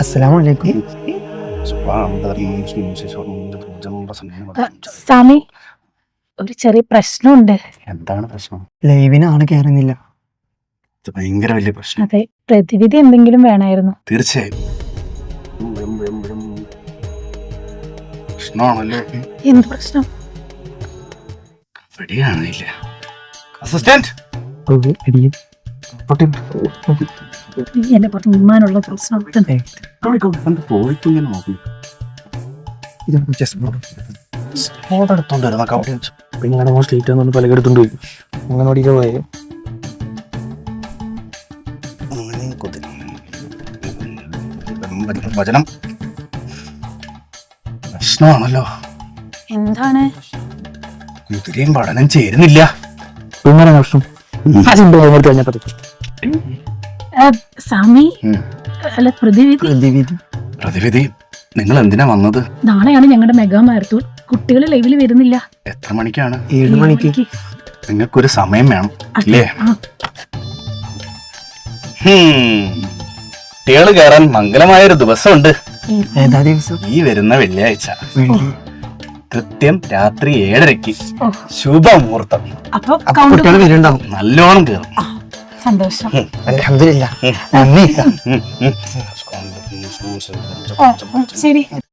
അസ്സലാമലൈക്കും. സ്വാമി, ഒരു ചെറിയ പ്രശ്നമുണ്ട്. എന്താണ് പ്രശ്നം? ലൈവിന് ആള് കയറുന്നില്ല. ഇത് ഭയങ്കര വലിയ പ്രശ്നം. അതെ, പ്രതിവിധി എന്തെങ്കിലും വേണമായിരുന്നു. തീർച്ചയായും പ്രശ്നമാണല്ലോ. എന്ത് പ്രശ്നം? എവിടെയാണില്ല അസിസ്റ്റന്റ് എന്നെ പറഞ്ഞ ഉമ്മാനുള്ള പ്രശ്നം പോയിട്ടിങ്ങനെ നോക്കി എടുത്തോണ്ട് വരുന്ന കവടി വെച്ചു. പിന്നെ സ്ട്രീറ്റ് വന്നു പലകെടുത്തോണ്ട് പോയി. അങ്ങനെ ഓടിക്കാൻ പോയത്. വചനം പ്രശ്നമാണല്ലോ. എന്താണ്? കുതിരയും പഠനം ചേരുന്നില്ല. പിന്നെ പ്രശ്നം സ്വാമി, അല്ല പ്രതിവിധി. പ്രതിവിധി നിങ്ങൾ എന്തിനാ വന്നത്? നാളെയാണ് ഞങ്ങളുടെ മെഗാ മാരത്തോൺ. കുട്ടികൾ ലൈവിൽ വരുന്നില്ല. എത്ര മണിക്കാണ്? 7 മണിക്ക്. നിങ്ങൾക്കൊരു സമയം വേണം അല്ലേ? കുട്ടികൾ കയറാൻ മംഗലമായൊരു ദിവസമുണ്ട്. ഏതാ ദിവസം? ഈ വരുന്ന വെള്ളിയാഴ്ച കൃത്യം രാത്രി 7:30 ശുഭമുഹൂർത്തം. അപ്പൊ കുട്ടികൾ വരുന്നുണ്ടാവും. നല്ലോണം കയറും. സന്തോഷം. അൽഹംദുലില്ലാ. ശരി.